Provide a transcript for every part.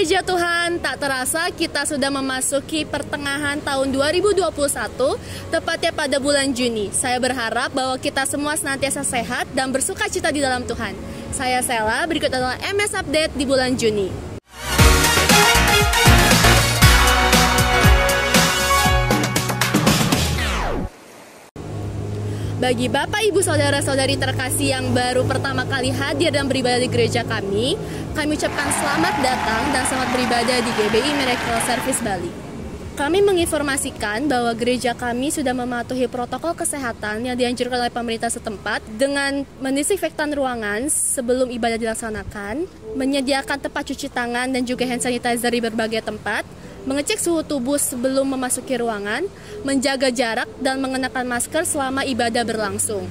Puji Tuhan, tak terasa kita sudah memasuki pertengahan tahun 2021, tepatnya pada bulan Juni. Saya berharap bahwa kita semua senantiasa sehat dan bersuka cita di dalam Tuhan. Saya Sela, berikut adalah MS Update di bulan Juni. Bagi Bapak, Ibu, Saudara-saudari terkasih yang baru pertama kali hadir dan beribadah di gereja kami ucapkan selamat datang dan selamat beribadah di GBI Miracle Service Bali. Kami menginformasikan bahwa gereja kami sudah mematuhi protokol kesehatan yang dianjurkan oleh pemerintah setempat dengan mendisinfektan ruangan sebelum ibadah dilaksanakan, menyediakan tempat cuci tangan dan juga hand sanitizer di berbagai tempat, mengecek suhu tubuh sebelum memasuki ruangan, menjaga jarak, dan mengenakan masker selama ibadah berlangsung.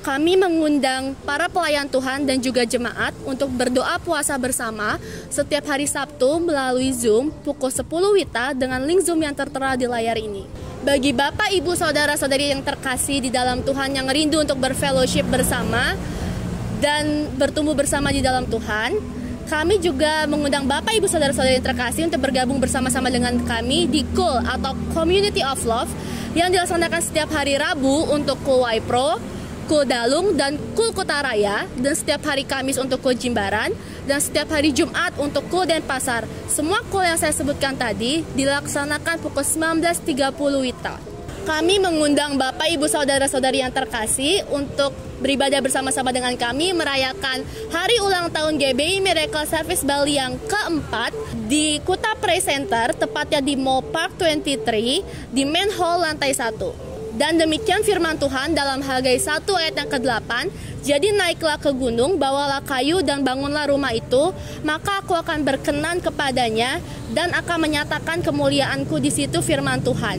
Kami mengundang para pelayan Tuhan dan juga jemaat untuk berdoa puasa bersama setiap hari Sabtu melalui Zoom pukul 10 WITA dengan link Zoom yang tertera di layar ini. Bagi Bapak, Ibu, Saudara-saudari yang terkasih di dalam Tuhan yang rindu untuk berfellowship bersama dan bertumbuh bersama di dalam Tuhan, kami juga mengundang Bapak, Ibu, Saudara-saudari yang terkasih untuk bergabung bersama-sama dengan kami di KUL atau Community of Love yang dilaksanakan setiap hari Rabu untuk KUL Waipro, KUL Dalung, dan KUL Kutaraya, dan setiap hari Kamis untuk KUL Jimbaran, dan setiap hari Jumat untuk KUL Denpasar. Semua KUL yang saya sebutkan tadi dilaksanakan pukul 19.30 WITA. Kami mengundang Bapak, Ibu, Saudara-saudari yang terkasih untuk beribadah bersama-sama dengan kami merayakan hari ulang tahun GBI Miracle Service Bali yang keempat di Kuta Praise Center, tepatnya di Mall Park 23 di Main Hall lantai 1. Dan demikian firman Tuhan dalam Hagai 1 ayat yang ke-8, jadi naiklah ke gunung, bawalah kayu dan bangunlah rumah itu, maka aku akan berkenan kepadanya dan akan menyatakan kemuliaanku di situ, firman Tuhan.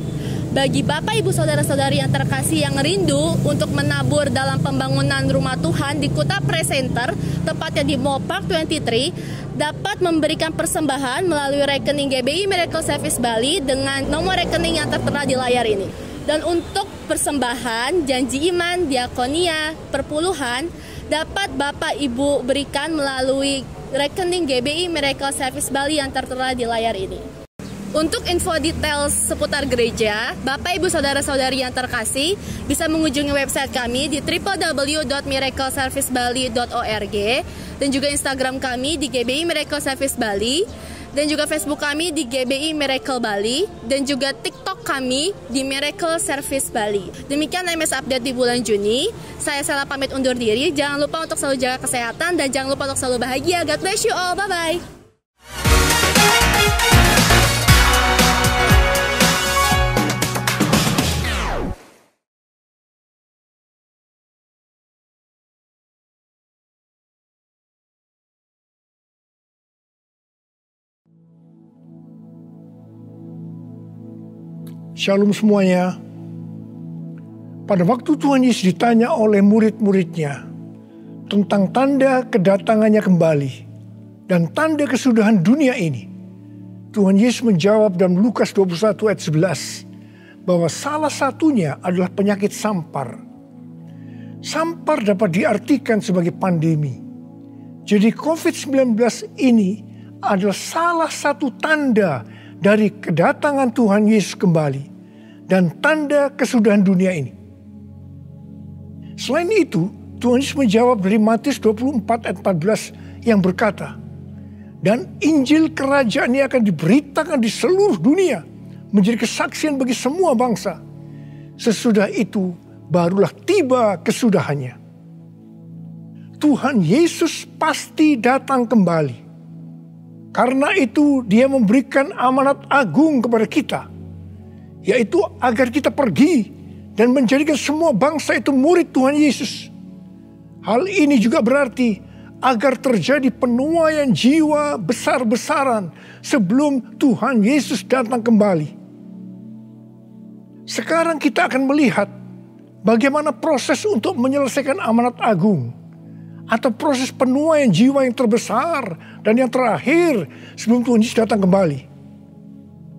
Bagi Bapak, Ibu, Saudara-saudari yang terkasih yang rindu untuk menabur dalam pembangunan rumah Tuhan di Kuta Praise Center, tepatnya di Mall Park 23, dapat memberikan persembahan melalui rekening GBI Miracle Service Bali dengan nomor rekening yang tertera di layar ini. Dan untuk persembahan, janji iman, diakonia, perpuluhan dapat Bapak Ibu berikan melalui rekening GBI Miracle Service Bali yang tertera di layar ini. Untuk info detail seputar gereja, Bapak, Ibu, Saudara-saudari yang terkasih bisa mengunjungi website kami di www.miracleservicebali.org dan juga Instagram kami di GBI Miracle Service Bali, dan juga Facebook kami di GBI Miracle Bali, dan juga TikTok kami di Miracle Service Bali. Demikian MS Update di bulan Juni. Saya Sela pamit undur diri. Jangan lupa untuk selalu jaga kesehatan dan jangan lupa untuk selalu bahagia. God bless you all. Bye-bye. Shalom semuanya. Pada waktu Tuhan Yesus ditanya oleh murid-muridnya tentang tanda kedatangannya kembali dan tanda kesudahan dunia ini, Tuhan Yesus menjawab dalam Lukas 21 ayat 11 bahwa salah satunya adalah penyakit sampar. Sampar dapat diartikan sebagai pandemi. Jadi COVID-19 ini adalah salah satu tanda dari kedatangan Tuhan Yesus kembali dan tanda kesudahan dunia ini. Selain itu, Tuhan Yesus menjawab dari Matius 24 ayat 14 yang berkata, dan Injil kerajaan ini akan diberitakan di seluruh dunia menjadi kesaksian bagi semua bangsa. Sesudah itu barulah tiba kesudahannya. Tuhan Yesus pasti datang kembali. Karena itu dia memberikan amanat agung kepada kita, yaitu agar kita pergi dan menjadikan semua bangsa itu murid Tuhan Yesus. Hal ini juga berarti agar terjadi penuaian jiwa besar-besaran sebelum Tuhan Yesus datang kembali. Sekarang kita akan melihat bagaimana proses untuk menyelesaikan amanat agung, atau proses penuaian jiwa yang terbesar dan yang terakhir sebelum Tuhan Yesus datang kembali.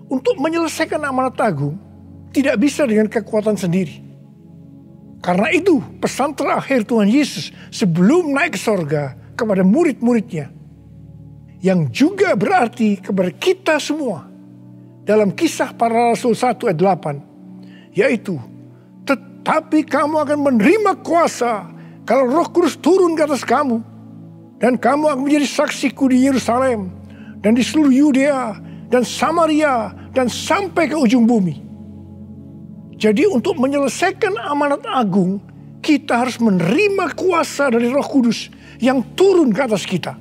Untuk menyelesaikan amanat agung tidak bisa dengan kekuatan sendiri. Karena itu pesan terakhir Tuhan Yesus sebelum naik ke sorga kepada murid-muridnya, yang juga berarti kepada kita semua dalam Kisah Para Rasul 1 ayat 8, yaitu tetapi kamu akan menerima kuasa kalau Roh Kudus turun ke atas kamu, dan kamu akan menjadi saksiku di Yerusalem dan di seluruh Yudea dan Samaria dan sampai ke ujung bumi. Jadi untuk menyelesaikan amanat agung, kita harus menerima kuasa dari Roh Kudus yang turun ke atas kita.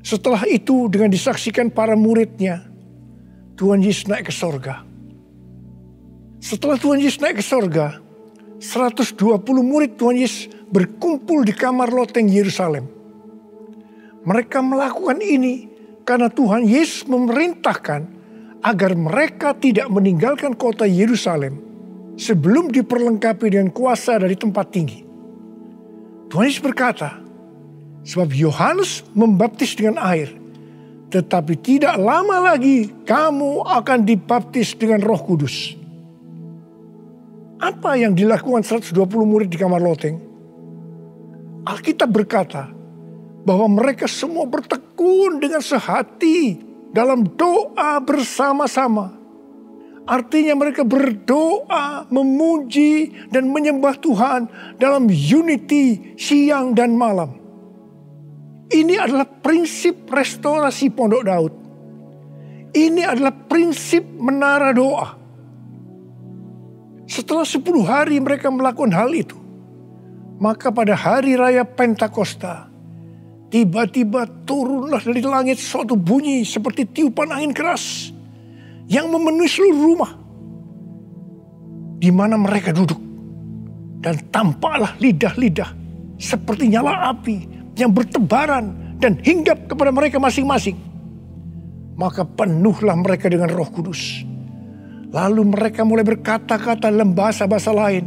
Setelah itu dengan disaksikan para muridnya, Tuhan Yesus naik ke sorga. Setelah Tuhan Yesus naik ke sorga, 120 murid Tuhan Yesus berkumpul di kamar loteng Yerusalem. Mereka melakukan ini karena Tuhan Yesus memerintahkan agar mereka tidak meninggalkan kota Yerusalem sebelum diperlengkapi dengan kuasa dari tempat tinggi. Tuhan Yesus berkata, sebab Yohanes membaptis dengan air, tetapi tidak lama lagi kamu akan dibaptis dengan Roh Kudus. Apa yang dilakukan 120 murid di kamar loteng? Alkitab berkata bahwa mereka semua bertekun dengan sehati dalam doa bersama-sama. Artinya mereka berdoa, memuji dan menyembah Tuhan dalam unity siang dan malam. Ini adalah prinsip restorasi Pondok Daud. Ini adalah prinsip menara doa. Setelah 10 hari mereka melakukan hal itu, maka pada hari raya Pentakosta, tiba-tiba turunlah dari langit suatu bunyi seperti tiupan angin keras yang memenuhi seluruh rumah di mana mereka duduk. Dan tampaklah lidah-lidah seperti nyala api yang bertebaran dan hinggap kepada mereka masing-masing. Maka penuhlah mereka dengan Roh Kudus. Lalu mereka mulai berkata-kata dalam bahasa-bahasa lain,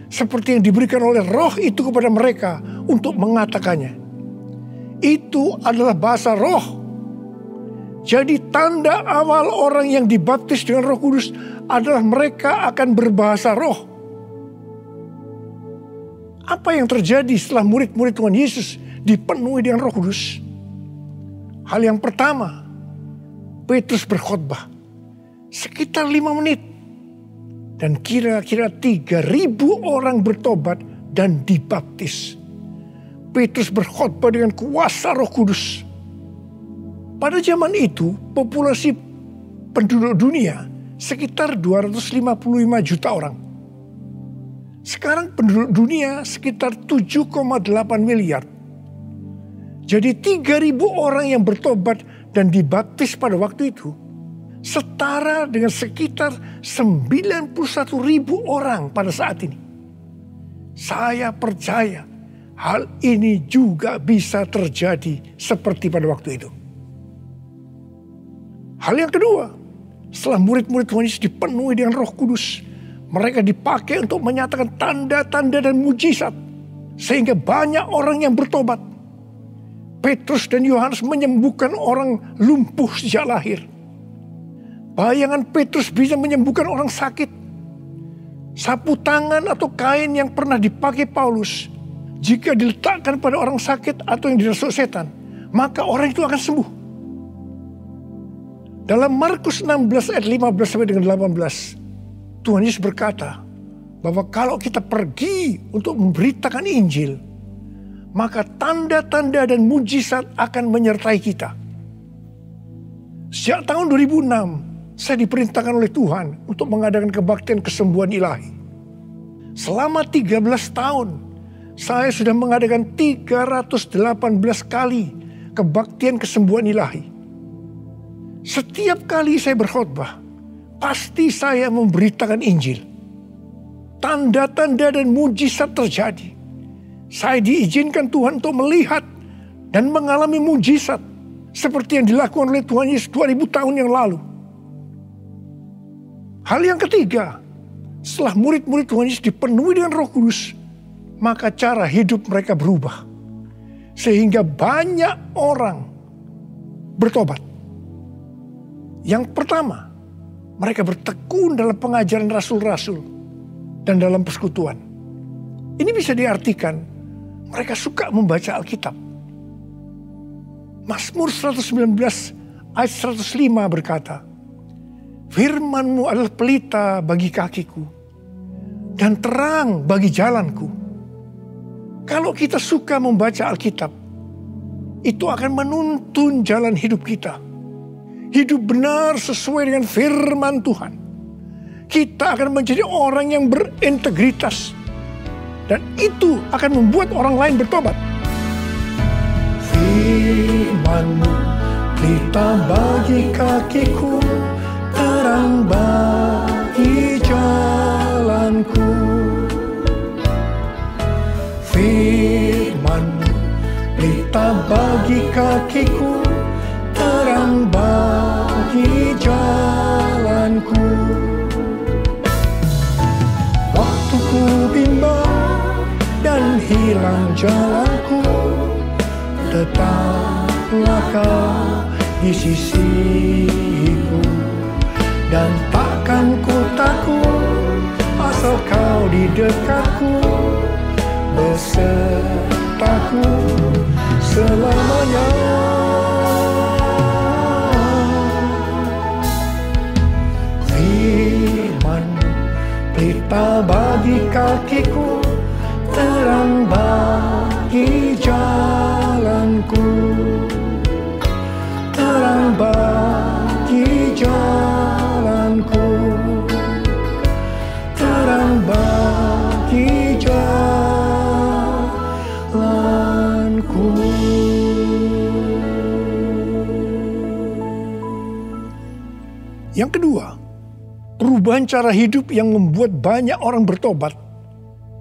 seperti yang diberikan oleh Roh itu kepada mereka untuk mengatakannya. Itu adalah bahasa Roh. Jadi tanda awal orang yang dibaptis dengan Roh Kudus adalah mereka akan berbahasa Roh. Apa yang terjadi setelah murid-murid Tuhan Yesus dipenuhi dengan Roh Kudus? Hal yang pertama, Petrus berkhotbah sekitar 5 menit. Dan kira-kira 3.000 orang bertobat dan dibaptis. Petrus berkhotbah dengan kuasa Roh Kudus. Pada zaman itu, populasi penduduk dunia sekitar 255 juta orang. Sekarang penduduk dunia sekitar 7,8 miliar. Jadi 3.000 orang yang bertobat dan dibaptis pada waktu itu setara dengan sekitar 91.000 orang pada saat ini. Saya percaya hal ini juga bisa terjadi seperti pada waktu itu. Hal yang kedua, setelah murid-murid Tuhan Yesus dipenuhi dengan Roh Kudus, mereka dipakai untuk menyatakan tanda-tanda dan mujizat sehingga banyak orang yang bertobat. Petrus dan Yohanes menyembuhkan orang lumpuh sejak lahir. Bayangan Petrus bisa menyembuhkan orang sakit. Sapu tangan atau kain yang pernah dipakai Paulus, jika diletakkan pada orang sakit atau yang dirasuk setan, maka orang itu akan sembuh. Dalam Markus 16 ayat 15 sampai dengan 18, Tuhan Yesus berkata bahwa kalau kita pergi untuk memberitakan Injil, maka tanda-tanda dan mujizat akan menyertai kita. Sejak tahun 2006, saya diperintahkan oleh Tuhan untuk mengadakan kebaktian kesembuhan ilahi. Selama 13 tahun, saya sudah mengadakan 318 kali kebaktian kesembuhan ilahi. Setiap kali saya berkhotbah, pasti saya memberitakan Injil. Tanda-tanda dan mujizat terjadi. Saya diizinkan Tuhan untuk melihat dan mengalami mujizat seperti yang dilakukan oleh Tuhan Yesus 2000 tahun yang lalu. Hal yang ketiga, setelah murid-murid Tuhan Yesus dipenuhi dengan Roh Kudus, maka cara hidup mereka berubah. Sehingga banyak orang bertobat. Yang pertama, mereka bertekun dalam pengajaran rasul-rasul dan dalam persekutuan. Ini bisa diartikan mereka suka membaca Alkitab. Mazmur 119 ayat 105 berkata, "Firman-Mu adalah pelita bagi kakiku dan terang bagi jalanku." Kalau kita suka membaca Alkitab, itu akan menuntun jalan hidup kita. Hidup benar sesuai dengan firman Tuhan. Kita akan menjadi orang yang berintegritas. Dan itu akan membuat orang lain bertobat. Firman-Mu pelita bagi kakiku, terang bagi jalanku. Firman-Mu pelita bagi kakiku, terang bagi jalanku. Waktu ku bimbang dan hilang jalanku, tetaplah Kau di sisiku. Dan takkan ku takut asal Kau di dekatku, besertaku selamanya. Firman-Mu pelita bagi kakiku, terang bagi jalanku. Terang bagi jalanku. Terang bagi jalanku. Yang kedua, perubahan cara hidup yang membuat banyak orang bertobat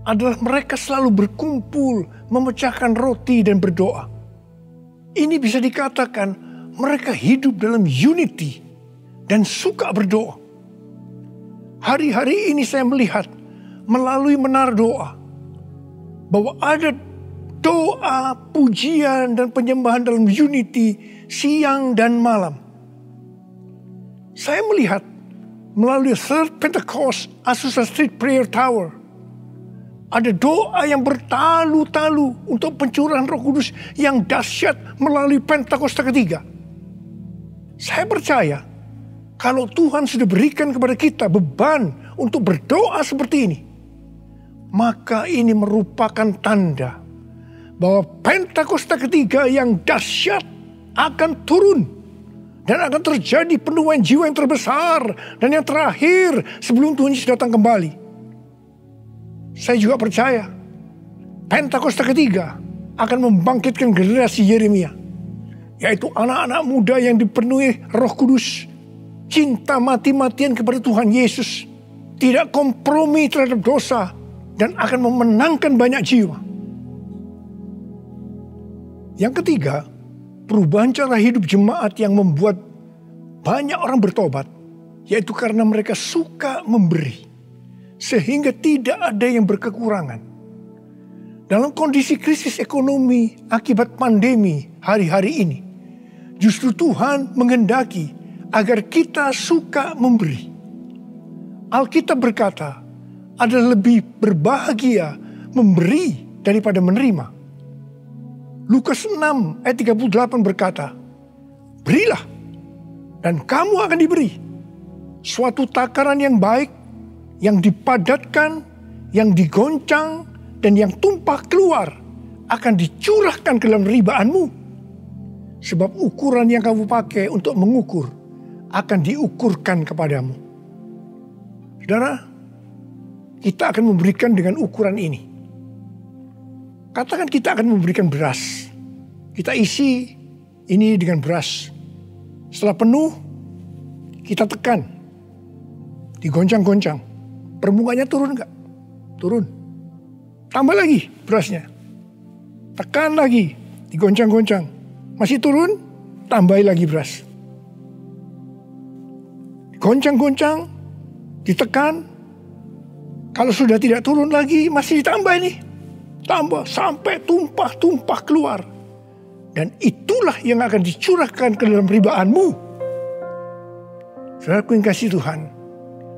adalah mereka selalu berkumpul, memecahkan roti dan berdoa. Ini bisa dikatakan mereka hidup dalam unity dan suka berdoa. Hari-hari ini saya melihat melalui menara doa bahwa ada doa, pujian dan penyembahan dalam unity siang dan malam. Saya melihat melalui Third Pentecost Azusa Street Prayer Tower, ada doa yang bertalu-talu untuk pencurahan Roh Kudus yang dahsyat melalui Pentakosta ketiga. Saya percaya kalau Tuhan sudah berikan kepada kita beban untuk berdoa seperti ini, maka ini merupakan tanda bahwa Pentakosta ketiga yang dahsyat akan turun. Dan akan terjadi penuaian jiwa yang terbesar dan yang terakhir sebelum Tuhan Yesus datang kembali. Saya juga percaya Pentakosta ketiga akan membangkitkan generasi Yeremia, yaitu anak-anak muda yang dipenuhi Roh Kudus, cinta mati-matian kepada Tuhan Yesus, tidak kompromi terhadap dosa, dan akan memenangkan banyak jiwa. Yang ketiga, perubahan cara hidup jemaat yang membuat banyak orang bertobat, yaitu karena mereka suka memberi, sehingga tidak ada yang berkekurangan. Dalam kondisi krisis ekonomi akibat pandemi hari-hari ini, justru Tuhan menghendaki agar kita suka memberi. Alkitab berkata, ada lebih berbahagia memberi daripada menerima. Lukas 6 ayat 38 berkata, "Berilah dan kamu akan diberi. Suatu takaran yang baik, yang dipadatkan, yang digoncang, dan yang tumpah keluar akan dicurahkan ke dalam ribaanmu. Sebab ukuran yang kamu pakai untuk mengukur akan diukurkan kepadamu." Saudara, kita akan memberikan dengan ukuran ini. Katakan kita akan memberikan beras. Kita isi ini dengan beras. Setelah penuh, kita tekan. Digoncang-goncang. Permukaannya turun enggak? Turun. Tambah lagi berasnya. Tekan lagi. Digoncang-goncang. Masih turun, tambahi lagi beras. Digoncang-goncang, ditekan. Kalau sudah tidak turun lagi, masih ditambah ini. Tambah sampai tumpah-tumpah keluar. Dan itulah yang akan dicurahkan ke dalam ribaanmu. Saudaraku yang kasih Tuhan,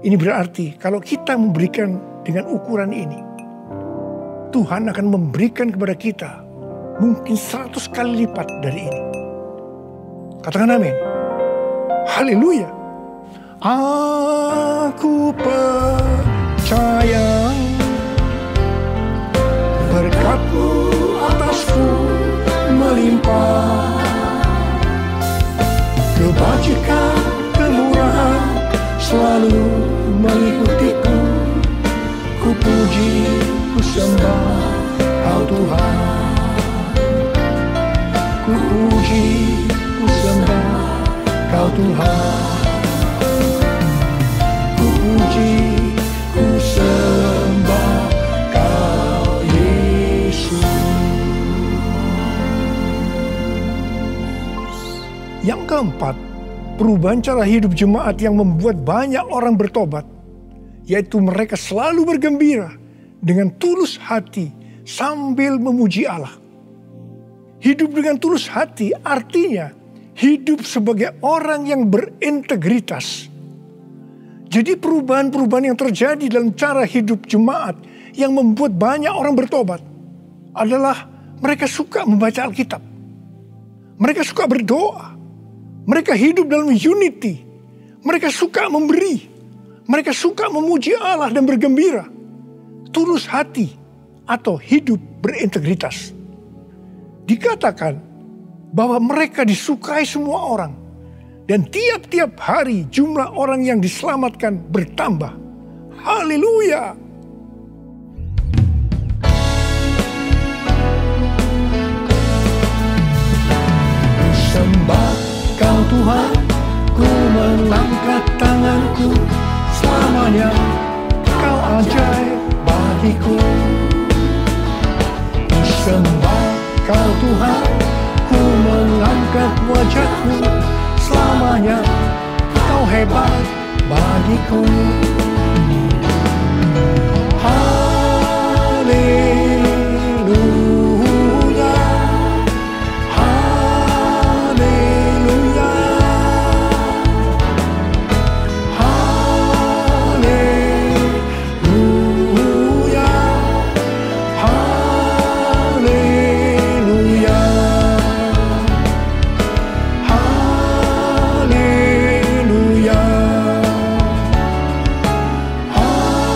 ini berarti kalau kita memberikan dengan ukuran ini, Tuhan akan memberikan kepada kita mungkin 100 kali lipat dari ini. Katakan amin. Haleluya. Aku percaya berkat-Mu atasku melimpah, kebajikan, kemurahan selalu mengikutiku. Ku puji, ku sembah Kau Tuhan. Ku puji, ku sembah Kau Tuhan. Ku puji, ku sembah Kau Yesus. Yang keempat, perubahan cara hidup jemaat yang membuat banyak orang bertobat, yaitu mereka selalu bergembira dengan tulus hati sambil memuji Allah. Hidup dengan tulus hati artinya hidup sebagai orang yang berintegritas. Jadi perubahan-perubahan yang terjadi dalam cara hidup jemaat yang membuat banyak orang bertobat adalah mereka suka membaca Alkitab. Mereka suka berdoa. Mereka hidup dalam unity. Mereka suka memberi. Mereka suka memuji Allah dan bergembira. Tulus hati atau hidup berintegritas. Dikatakan bahwa mereka disukai semua orang. Dan tiap-tiap hari jumlah orang yang diselamatkan bertambah. Haleluya! Sembah Kau Tuhan, ku mengangkat tanganku. Selamanya Kau ajaib bagiku. Ku sembah Kau Tuhan, ku mengangkat wajahku. Selamanya Kau hebat bagiku. Haleluya, haleluya, haleluya, haleluya, haleluya, haleluya.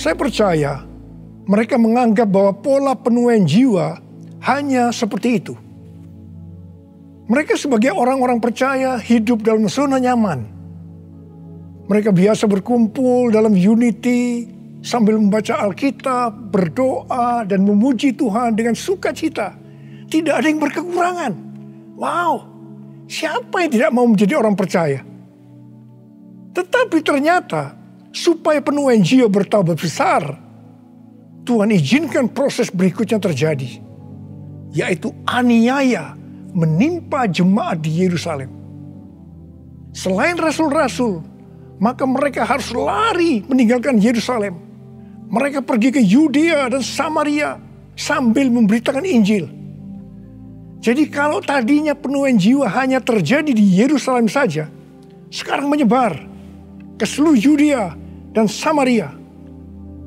Saya percaya mereka menganggap bahwa pola penuaian jiwa hanya seperti itu. Mereka sebagai orang-orang percaya hidup dalam zona nyaman. Mereka biasa berkumpul dalam unity sambil membaca Alkitab, berdoa, dan memuji Tuhan dengan sukacita. Tidak ada yang berkekurangan. Wow, siapa yang tidak mau menjadi orang percaya? Tetapi ternyata supaya penuaian jiwa bertambah besar, Tuhan izinkan proses berikutnya terjadi, yaitu aniaya menimpa jemaat di Yerusalem. Selain rasul-rasul, maka mereka harus lari meninggalkan Yerusalem. Mereka pergi ke Yudea dan Samaria sambil memberitakan Injil. Jadi kalau tadinya penuaian jiwa hanya terjadi di Yerusalem saja, sekarang menyebar ke seluruh Yudea dan Samaria.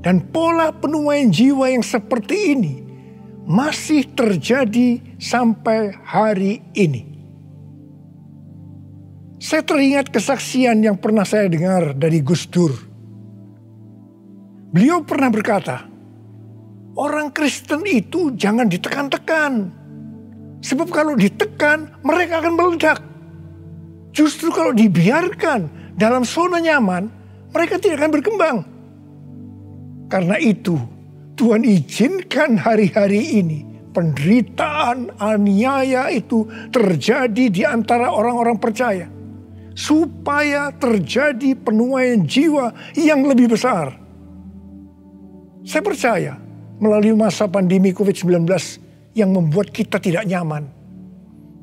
Dan pola penuaian jiwa yang seperti ini masih terjadi sampai hari ini. Saya teringat kesaksian yang pernah saya dengar dari Gus Dur. Beliau pernah berkata, orang Kristen itu jangan ditekan-tekan. Sebab kalau ditekan, mereka akan meledak. Justru kalau dibiarkan dalam zona nyaman, mereka tidak akan berkembang. Karena itu, Tuhan izinkan hari-hari ini penderitaan, aniaya itu terjadi di antara orang-orang percaya. Supaya terjadi penuaian jiwa yang lebih besar. Saya percaya melalui masa pandemi COVID-19 yang membuat kita tidak nyaman.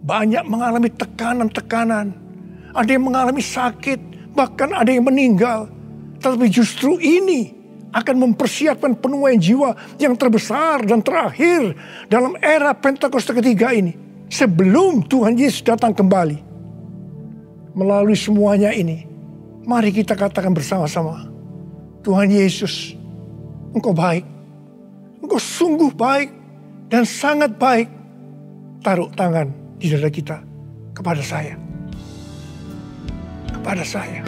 Banyak mengalami tekanan-tekanan. Ada yang mengalami sakit, bahkan ada yang meninggal. Tetapi justru ini akan mempersiapkan penuaian jiwa yang terbesar dan terakhir dalam era Pentakosta ketiga ini. Sebelum Tuhan Yesus datang kembali. Melalui semuanya ini, mari kita katakan bersama-sama, Tuhan Yesus, Engkau baik. Engkau sungguh baik dan sangat baik. Taruh tangan di dada kita kepada saya. Kepada saya.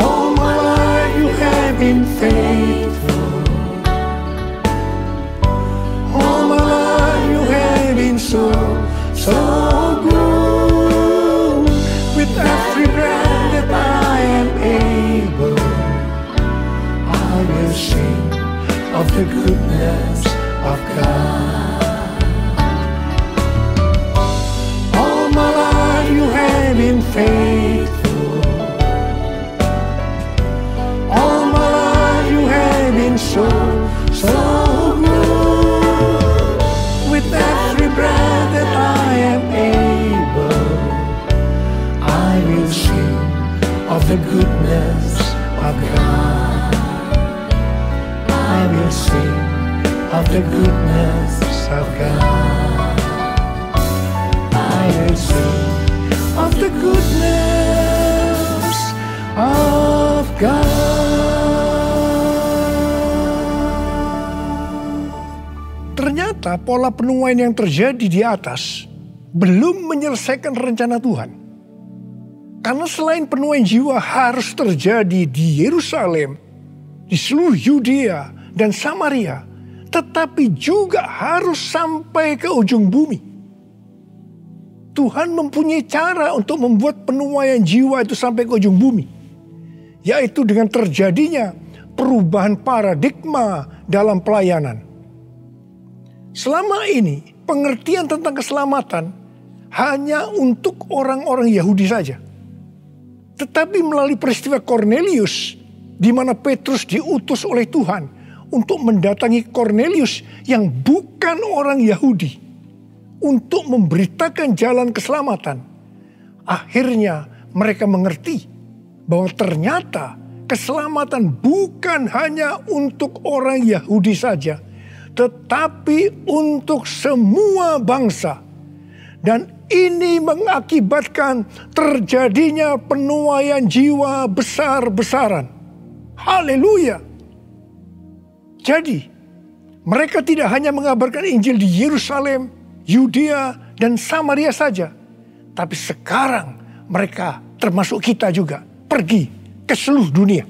All my life you have been faithful. All my life you have been so good. With every breath that I am able, I will sing of the goodness of God. All my life you have been faithful. All my life you have been so good. With every breath that I am able, I will sing of the goodness of God. I will sing of the goodness of God. I will sing of the goodness of God. Ternyata pola penuaian yang terjadi di atas belum menyelesaikan rencana Tuhan. Karena selain penuaian jiwa harus terjadi di Yerusalem, di seluruh Yudea dan Samaria, tetapi juga harus sampai ke ujung bumi. Tuhan mempunyai cara untuk membuat penuaian jiwa itu sampai ke ujung bumi, yaitu dengan terjadinya perubahan paradigma dalam pelayanan. Selama ini, pengertian tentang keselamatan hanya untuk orang-orang Yahudi saja. Tetapi melalui peristiwa Kornelius, di mana Petrus diutus oleh Tuhan untuk mendatangi Kornelius yang bukan orang Yahudi, untuk memberitakan jalan keselamatan. Akhirnya mereka mengerti bahwa ternyata keselamatan bukan hanya untuk orang Yahudi saja, tetapi untuk semua bangsa. Dan ini mengakibatkan terjadinya penuaian jiwa besar-besaran. Haleluya. Jadi, mereka tidak hanya mengabarkan Injil di Yerusalem, Yudea, dan Samaria saja. Tapi sekarang mereka, termasuk kita juga, pergi ke seluruh dunia.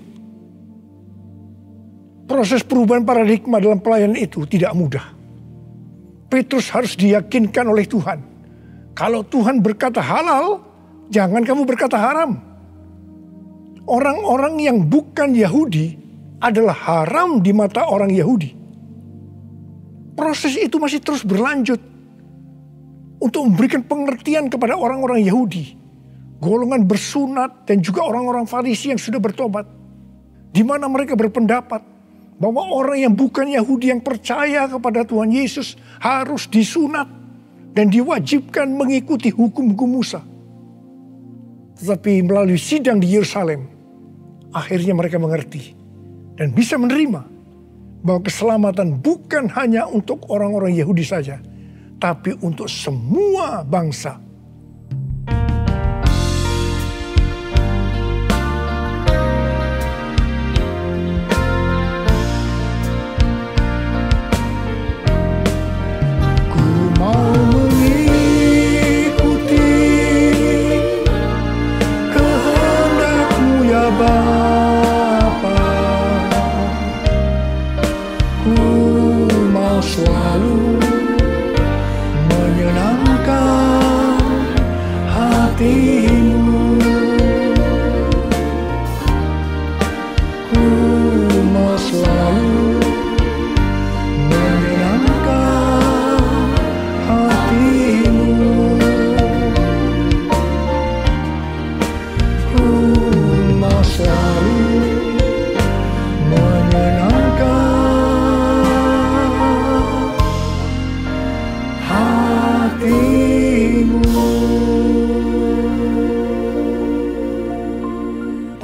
Proses perubahan paradigma dalam pelayanan itu tidak mudah. Petrus harus diyakinkan oleh Tuhan. Kalau Tuhan berkata halal, jangan kamu berkata haram. Orang-orang yang bukan Yahudi adalah haram di mata orang Yahudi. Proses itu masih terus berlanjut untuk memberikan pengertian kepada orang-orang Yahudi, golongan bersunat dan juga orang-orang Farisi yang sudah bertobat, di mana mereka berpendapat bahwa orang yang bukan Yahudi yang percaya kepada Tuhan Yesus harus disunat dan diwajibkan mengikuti hukum-hukum Musa. Tetapi melalui sidang di Yerusalem, akhirnya mereka mengerti dan bisa menerima bahwa keselamatan bukan hanya untuk orang-orang Yahudi saja, tapi untuk semua bangsa. Selalu menyenangkan hatimu. Ku mau selalu menyenangkan hatimu. Ku mau selalu menyenangkan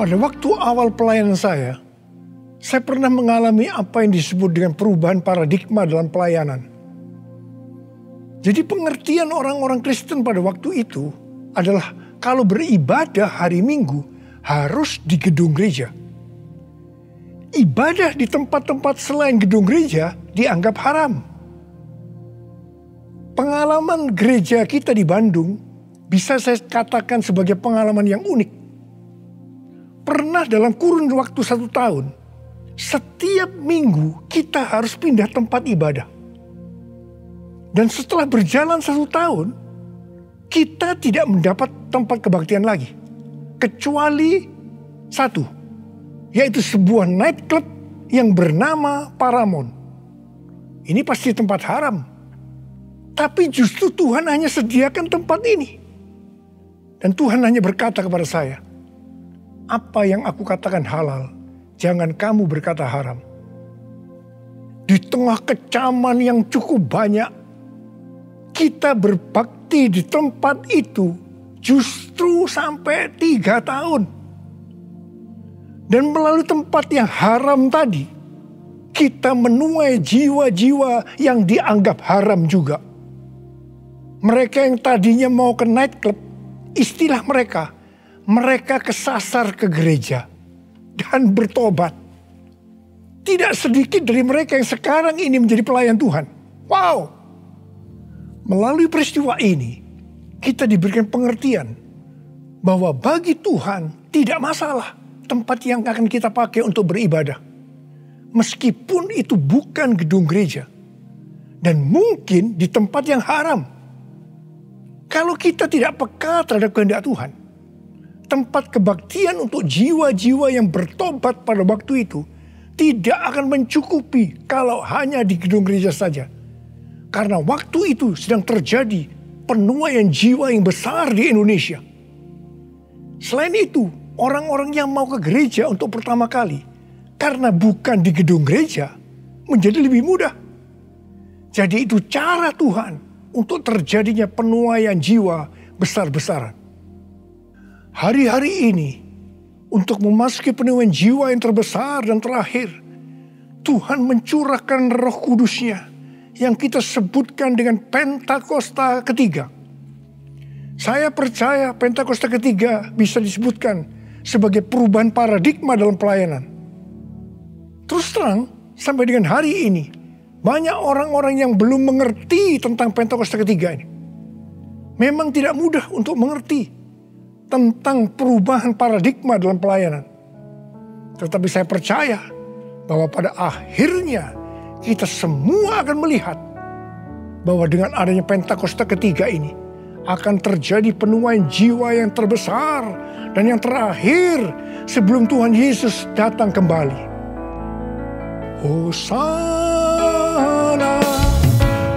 Pada waktu awal pelayanan saya pernah mengalami apa yang disebut dengan perubahan paradigma dalam pelayanan. Jadi pengertian orang-orang Kristen pada waktu itu adalah kalau beribadah hari Minggu harus di gedung gereja. Ibadah di tempat-tempat selain gedung gereja dianggap haram. Pengalaman gereja kita di Bandung bisa saya katakan sebagai pengalaman yang unik. Pernah dalam kurun waktu 1 tahun, setiap minggu kita harus pindah tempat ibadah. Dan setelah berjalan 1 tahun, kita tidak mendapat tempat kebaktian lagi. Kecuali satu, yaitu sebuah nightclub yang bernama Paramount. Ini pasti tempat haram. Tapi justru Tuhan hanya sediakan tempat ini. Dan Tuhan hanya berkata kepada saya, apa yang aku katakan halal, jangan kamu berkata haram. Di tengah kecaman yang cukup banyak, kita berbakti di tempat itu justru sampai 3 tahun. Dan melalui tempat yang haram tadi, kita menuai jiwa-jiwa yang dianggap haram juga. Mereka yang tadinya mau ke nightclub, istilah mereka kesasar ke gereja dan bertobat. Tidak sedikit dari mereka yang sekarang ini menjadi pelayan Tuhan. Wow! Melalui peristiwa ini, kita diberikan pengertian bahwa bagi Tuhan tidak masalah tempat yang akan kita pakai untuk beribadah. Meskipun itu bukan gedung gereja. Dan mungkin di tempat yang haram. Kalau kita tidak peka terhadap kehendak Tuhan, tempat kebaktian untuk jiwa-jiwa yang bertobat pada waktu itu tidak akan mencukupi kalau hanya di gedung gereja saja. Karena waktu itu sedang terjadi penuaian jiwa yang besar di Indonesia. Selain itu, orang-orang yang mau ke gereja untuk pertama kali, karena bukan di gedung gereja, menjadi lebih mudah. Jadi itu cara Tuhan untuk terjadinya penuaian jiwa besar-besaran. Hari-hari ini, untuk memasuki penuaian jiwa yang terbesar dan terakhir, Tuhan mencurahkan Roh Kudus-Nya yang kita sebutkan dengan Pentakosta ketiga. Saya percaya Pentakosta ketiga bisa disebutkan sebagai perubahan paradigma dalam pelayanan. Terus terang, sampai dengan hari ini, banyak orang-orang yang belum mengerti tentang Pentakosta ketiga ini. Memang tidak mudah untuk mengerti tentang perubahan paradigma dalam pelayanan. Tetapi saya percaya bahwa pada akhirnya kita semua akan melihat bahwa dengan adanya Pentakosta ketiga ini akan terjadi penuaian jiwa yang terbesar dan yang terakhir sebelum Tuhan Yesus datang kembali. Hosana,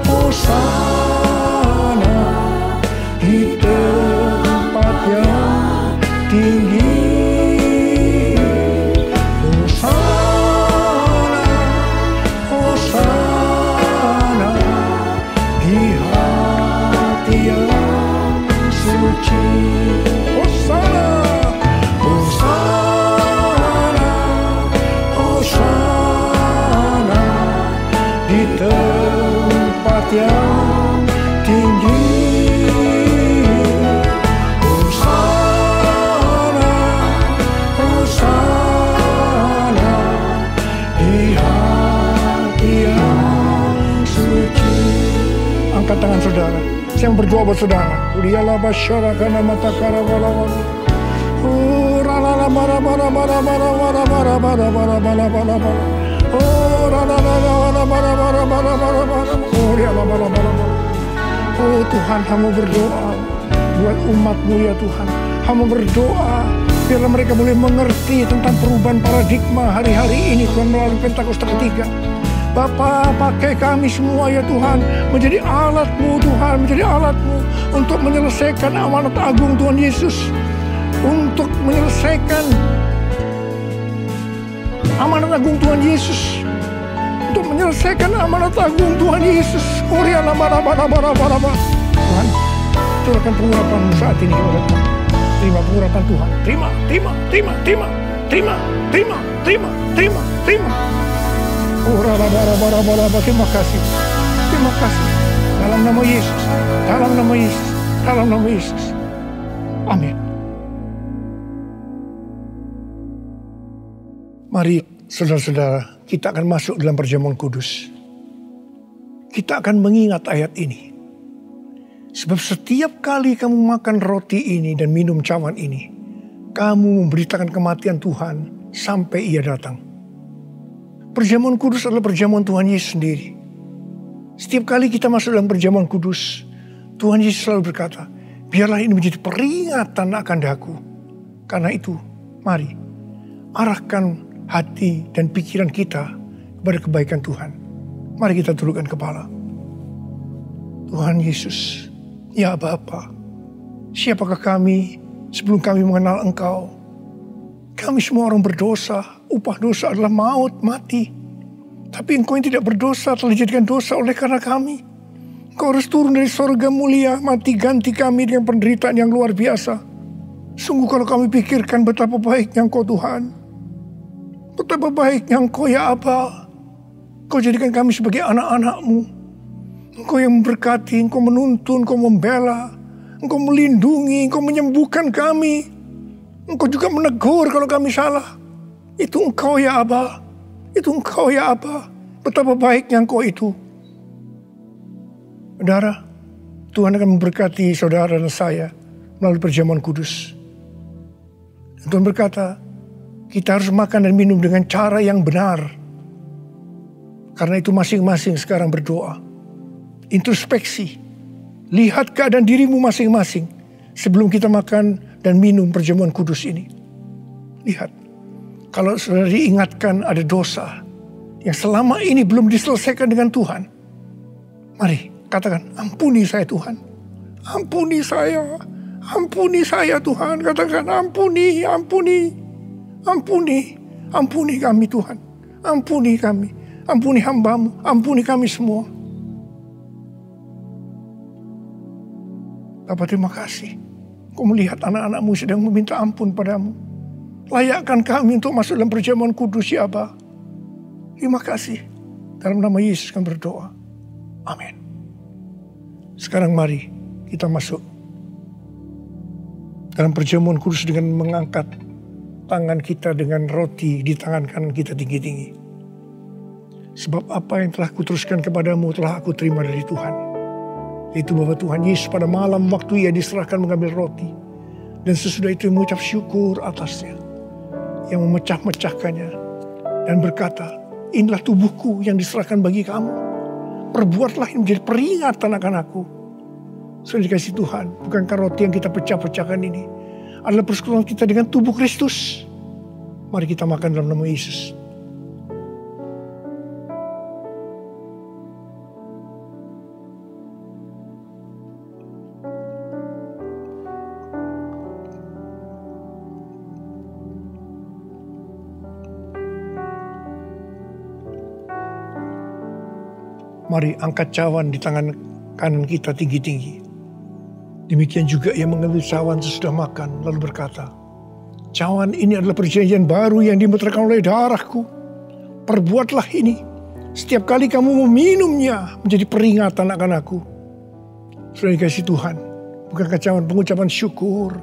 Hosana di tempat yang tinggi. Yang tinggi, Hosana, Hosana di hati yang suci. Angkat tangan saudara, saya berdoa buat saudara. Udiyalah basyarakat mata karawala. Rala bara bara bara bara bara bara bara bara bara bara bara. Oh Tuhan, hamba berdoa buat umat-Mu ya Tuhan. Hamba berdoa biarlah mereka boleh mengerti tentang perubahan paradigma hari-hari ini Tuhan melalui Pentakosta ketiga. Bapa, pakai kami semua ya Tuhan menjadi alat-Mu Tuhan, menjadi alat-Mu untuk menyelesaikan amanat agung Tuhan Yesus, untuk menyelesaikan amanat agung Tuhan Yesus, untuk menyelesaikan amanat agung Tuhan Yesus. Tuhan, curahkan pengurapan saat ini kepada kami. Terima pengurapan Tuhan. Terima. Terima kasih. Terima kasih. Dalam nama Yesus. Dalam nama Yesus. Dalam nama Yesus. Amin. Mari saudara-saudara, kita akan masuk dalam perjamuan kudus. Kita akan mengingat ayat ini. Sebab setiap kali kamu makan roti ini dan minum cawan ini, kamu memberitakan kematian Tuhan sampai Ia datang. Perjamuan kudus adalah perjamuan Tuhan Yesus sendiri. Setiap kali kita masuk dalam perjamuan kudus, Tuhan Yesus selalu berkata, biarlah ini menjadi peringatan akan daku. Karena itu, mari arahkan hati dan pikiran kita kepada kebaikan Tuhan. Mari kita tundukkan kepala. Tuhan Yesus, ya Bapa, siapakah kami sebelum kami mengenal Engkau? Kami semua orang berdosa, upah dosa adalah maut, mati. Tapi Engkau yang tidak berdosa telah dijadikan dosa oleh karena kami. Engkau harus turun dari sorga mulia, mati ganti kami dengan penderitaan yang luar biasa. Sungguh kalau kami pikirkan betapa baiknya Engkau Tuhan. Betapa baiknya Engkau ya Aba. Engkau jadikan kami sebagai anak-anak-Mu. Engkau yang memberkati, Engkau menuntun, Engkau membela, Engkau melindungi, Engkau menyembuhkan kami. Engkau juga menegur kalau kami salah. Itu Engkau ya Aba. Itu Engkau ya Aba. Betapa baiknya Engkau itu. Saudara, Tuhan akan memberkati saudara dan saya melalui perjamuan kudus. Dan Tuhan berkata, kita harus makan dan minum dengan cara yang benar. Karena itu masing-masing sekarang berdoa. Introspeksi. Lihat keadaan dirimu masing-masing sebelum kita makan dan minum perjamuan kudus ini. Lihat. Kalau saudara diingatkan ada dosa yang selama ini belum diselesaikan dengan Tuhan. Mari katakan, ampuni saya Tuhan. Ampuni saya. Ampuni saya Tuhan. Katakan, ampuni, ampuni. Ampuni, ampuni kami Tuhan. Ampuni kami. Ampuni hamba-Mu. Ampuni kami semua. Bapa, terima kasih. Kau melihat anak-anak-Mu sedang meminta ampun padamu. Layakkan kami untuk masuk dalam perjamuan kudus ya Aba. Terima kasih. Dalam nama Yesus kami berdoa. Amin. Sekarang mari kita masuk dalam perjamuan kudus dengan mengangkat tangan kita dengan roti di tangan kanan kita tinggi-tinggi. Sebab apa yang telah kuteruskan kepadamu telah aku terima dari Tuhan. Yaitu bahwa Tuhan Yesus pada malam waktu Ia diserahkan mengambil roti. Dan sesudah itu mengucap syukur atasnya. Yang memecah-mecahkannya. Dan berkata, inilah tubuhku yang diserahkan bagi kamu. Perbuatlah ini menjadi peringatan akan aku. Sudah dikasih Tuhan, bukankah roti yang kita pecah-pecahkan ini adalah persekutuan kita dengan tubuh Kristus. Mari kita makan dalam nama Yesus. Mari angkat cawan di tangan kanan kita tinggi-tinggi. Demikian juga Ia mengambil cawan sesudah makan, lalu berkata, cawan ini adalah perjanjian baru yang dimeteraikan oleh darahku. Perbuatlah ini. Setiap kali kamu meminumnya menjadi peringatan akan aku. Sudah dikasih Tuhan. Bukankah cawan pengucapan syukur.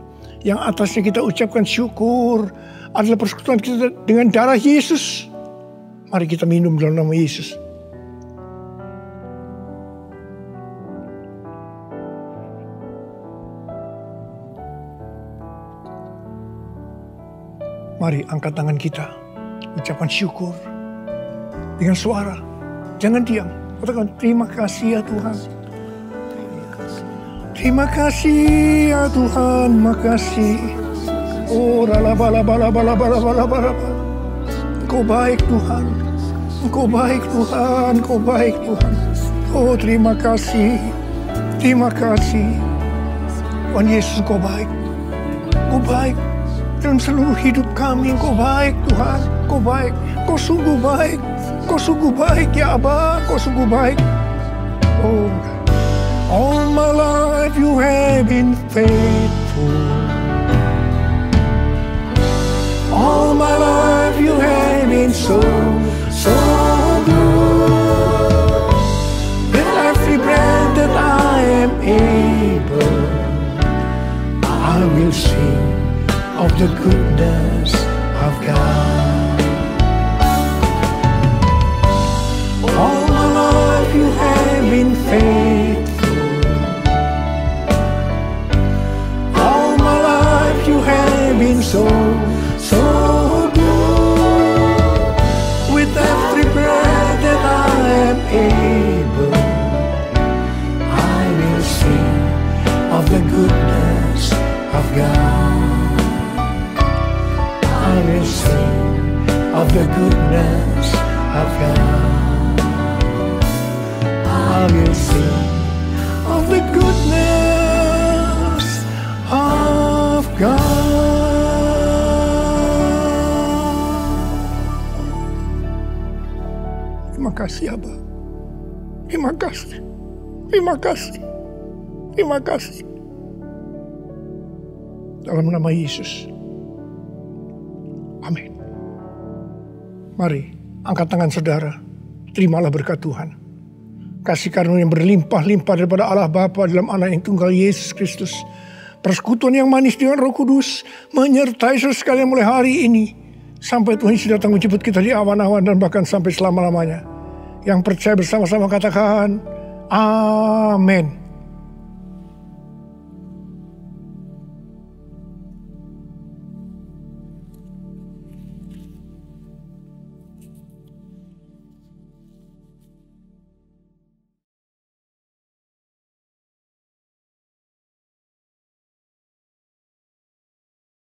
Yang atasnya kita ucapkan syukur adalah persekutuan kita dengan darah Yesus. Mari kita minum dalam nama Yesus. Mari angkat tangan kita, ucapan syukur dengan suara, jangan diam. Katakan, terima kasih ya Tuhan. Terima kasih ya Tuhan, makasih. Oh, rala-bala-bala-bala-bala-bala-bala. Engkau baik Tuhan, Engkau baik Tuhan, Engkau baik Tuhan. Oh, terima kasih, terima kasih. Tuhan Yesus, Engkau baik, Engkau baik. Dalam seluruh hidup kami, Engkau baik Tuhan. Engkau baik. Engkau sungguh baik. Engkau sungguh baik ya Aba. Engkau sungguh baik. Oh, all my life you have been faithful. All my life you have been so good. With every breath that I am able, I will sing of the goodness of God. All my life you have been faithful. All my life you have been so good. With every breath that I am able, I will sing of the goodness of God. I will sing of the goodness of God. I will sing of the goodness of God. Terima kasih Abah. Terima kasih. Terima kasih. Terima kasih. Dalam nama Yesus. Amin. Mari, angkat tangan saudara. Terimalah berkat Tuhan. Kasih karunia yang berlimpah-limpah daripada Allah Bapa dalam Anak yang tunggal Yesus Kristus. Persekutuan yang manis dengan Roh Kudus menyertai saudara sekalian mulai hari ini. Sampai Tuhan Yesus datang menjemput kita di awan-awan dan bahkan sampai selama-lamanya. Yang percaya bersama-sama katakan, Amin.